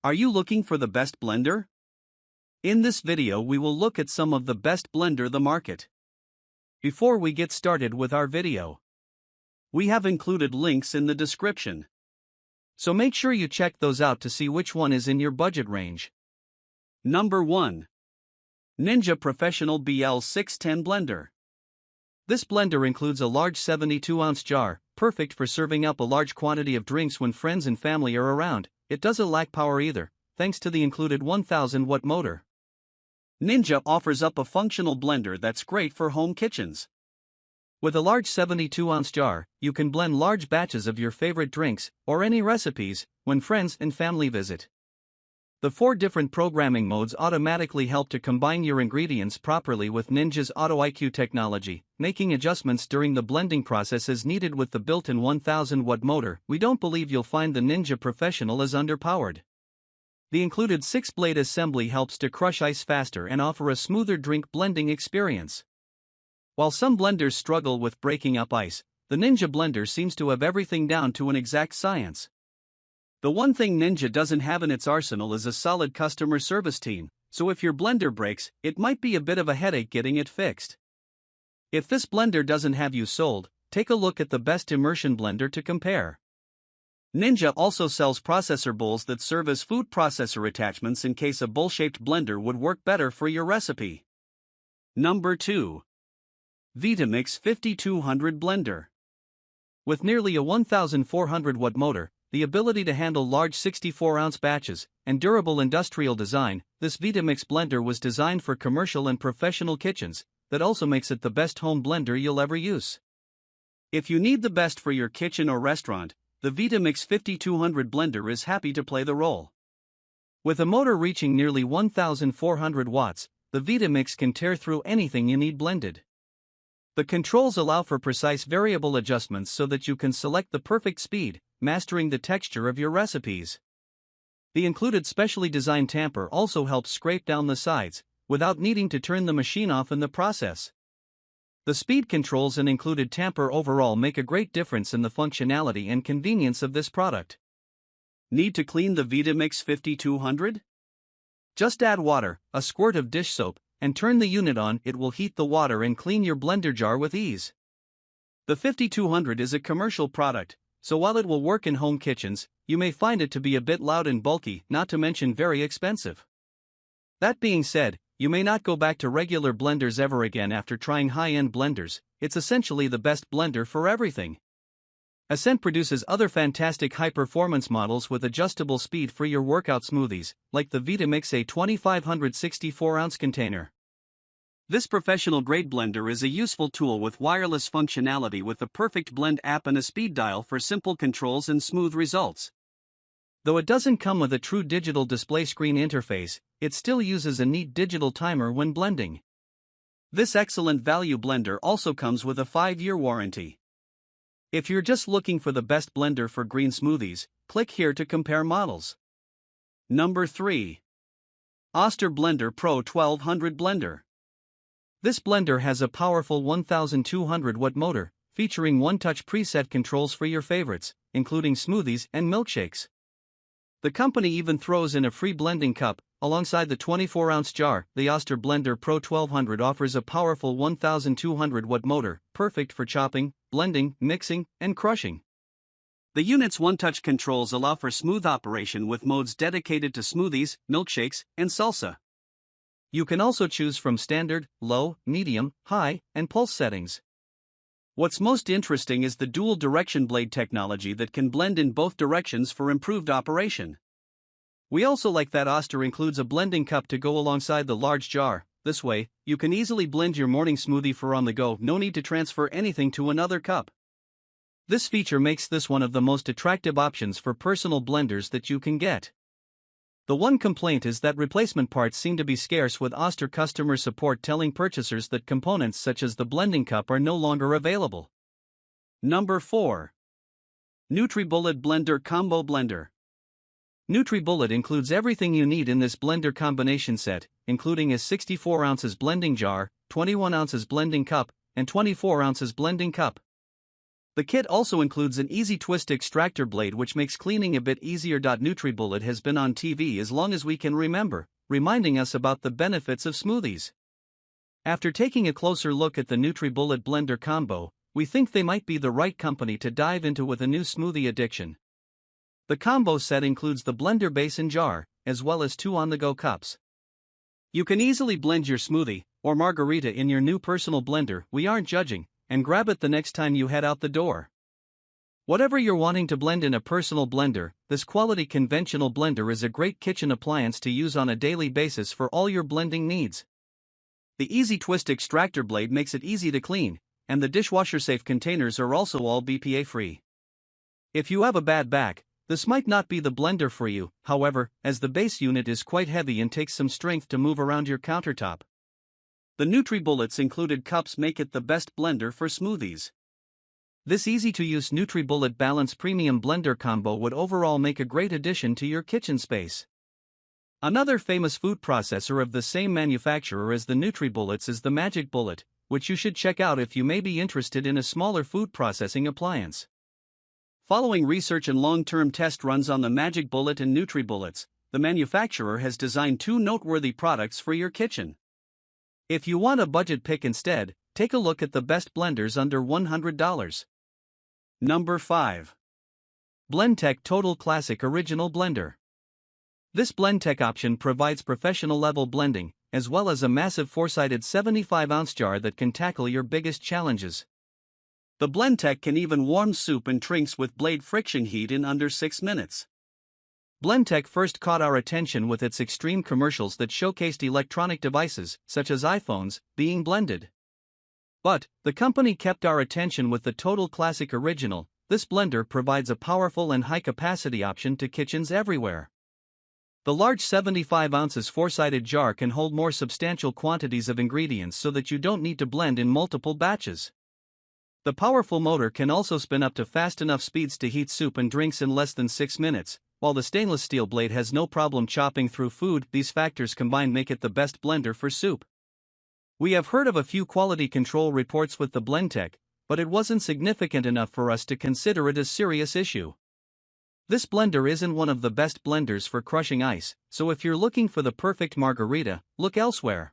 Are you looking for the best blender? In this video we will look at some of the best blender the market. Before we get started with our video, we have included links in the description. So make sure you check those out to see which one is in your budget range. Number 1. Ninja Professional BL610 Blender. This blender includes a large 72-ounce jar, perfect for serving up a large quantity of drinks when friends and family are around. It doesn't lack power either, thanks to the included 1000-watt motor. Ninja offers up a functional blender that's great for home kitchens. With a large 72-ounce jar, you can blend large batches of your favorite drinks, or any recipes, when friends and family visit. The 4 different programming modes automatically help to combine your ingredients properly with Ninja's Auto IQ technology, making adjustments during the blending process as needed. With the built-in 1000-watt motor, we don't believe you'll find the Ninja Professional as underpowered. The included 6-blade assembly helps to crush ice faster and offer a smoother drink blending experience. While some blenders struggle with breaking up ice, the Ninja blender seems to have everything down to an exact science. The one thing Ninja doesn't have in its arsenal is a solid customer service team, so if your blender breaks, it might be a bit of a headache getting it fixed. If this blender doesn't have you sold, take a look at the best immersion blender to compare. Ninja also sells processor bowls that serve as food processor attachments in case a bowl-shaped blender would work better for your recipe. Number 2. Vitamix 5200 Blender. With nearly a 1400-watt motor, the ability to handle large 64-ounce batches, and durable industrial design, this Vitamix blender was designed for commercial and professional kitchens. That also makes it the best home blender you'll ever use. If you need the best for your kitchen or restaurant, the Vitamix 5200 blender is happy to play the role. With a motor reaching nearly 1400 watts, the Vitamix can tear through anything you need blended. The controls allow for precise variable adjustments so that you can select the perfect speed, mastering the texture of your recipes. The included specially designed tamper also helps scrape down the sides, without needing to turn the machine off in the process. The speed controls and included tamper overall make a great difference in the functionality and convenience of this product. Need to clean the Vitamix 5200? Just add water, a squirt of dish soap, and turn the unit on. It will heat the water and clean your blender jar with ease. The 5200 is a commercial product, so while it will work in home kitchens, you may find it to be a bit loud and bulky, not to mention very expensive. That being said, you may not go back to regular blenders ever again after trying high-end blenders. It's essentially the best blender for everything. Ascent produces other fantastic high-performance models with adjustable speed for your workout smoothies, like the Vitamix A 2500 64-ounce container. This professional-grade blender is a useful tool with wireless functionality with the perfect blend app and a speed dial for simple controls and smooth results. Though it doesn't come with a true digital display screen interface, it still uses a neat digital timer when blending. This excellent value blender also comes with a 5-year warranty. If you're just looking for the best blender for green smoothies, click here to compare models. Number 3. Oster Blender Pro 1200 Blender. This blender has a powerful 1200-watt motor, featuring one-touch preset controls for your favorites, including smoothies and milkshakes. The company even throws in a free blending cup, alongside the 24-ounce jar. The Oster Blender Pro 1200 offers a powerful 1200-watt motor, perfect for chopping, blending, mixing, and crushing. The unit's one-touch controls allow for smooth operation with modes dedicated to smoothies, milkshakes, and salsa. You can also choose from standard, low, medium, high, and pulse settings. What's most interesting is the dual-direction blade technology that can blend in both directions for improved operation. We also like that Oster includes a blending cup to go alongside the large jar. This way, you can easily blend your morning smoothie for on the go, no need to transfer anything to another cup. This feature makes this one of the most attractive options for personal blenders that you can get. The one complaint is that replacement parts seem to be scarce, with Oster customer support telling purchasers that components such as the blending cup are no longer available. Number 4. NutriBullet Blender Combo Blender. NutriBullet includes everything you need in this blender combination set, including a 64 ounces blending jar, 21 ounces blending cup, and 24 ounces blending cup. The kit also includes an easy twist extractor blade which makes cleaning a bit easier. NutriBullet has been on TV as long as we can remember, reminding us about the benefits of smoothies. After taking a closer look at the NutriBullet blender combo, we think they might be the right company to dive into with a new smoothie addiction. The combo set includes the blender base and jar, as well as 2 on-the-go cups. You can easily blend your smoothie or margarita in your new personal blender, we aren't judging, and grab it the next time you head out the door. Whatever you're wanting to blend in a personal blender, this quality conventional blender is a great kitchen appliance to use on a daily basis for all your blending needs. The easy twist extractor blade makes it easy to clean, and the dishwasher-safe containers are also all BPA-free. If you have a bad back, this might not be the blender for you, however, as the base unit is quite heavy and takes some strength to move around your countertop. The NutriBullets included cups make it the best blender for smoothies. This easy-to-use NutriBullet Balance Premium Blender combo would overall make a great addition to your kitchen space. Another famous food processor of the same manufacturer as the NutriBullets is the Magic Bullet, which you should check out if you may be interested in a smaller food processing appliance. Following research and long-term test runs on the Magic Bullet and NutriBullets, the manufacturer has designed 2 noteworthy products for your kitchen. If you want a budget pick instead, take a look at the best blenders under $100. Number 5. Blendtec Total Classic Original Blender. This Blendtec option provides professional-level blending, as well as a massive 4-sided 75-ounce jar that can tackle your biggest challenges. The Blendtec can even warm soup and drinks with blade friction heat in under 6 minutes. Blendtec first caught our attention with its extreme commercials that showcased electronic devices, such as iPhones, being blended. But the company kept our attention with the Total Classic Original. This blender provides a powerful and high-capacity option to kitchens everywhere. The large 75 ounces 4-sided jar can hold more substantial quantities of ingredients so that you don't need to blend in multiple batches. The powerful motor can also spin up to fast enough speeds to heat soup and drinks in less than 6 minutes, while the stainless steel blade has no problem chopping through food. These factors combined make it the best blender for soup. We have heard of a few quality control reports with the Blendtec, but it wasn't significant enough for us to consider it a serious issue. This blender isn't one of the best blenders for crushing ice, so if you're looking for the perfect margarita, look elsewhere.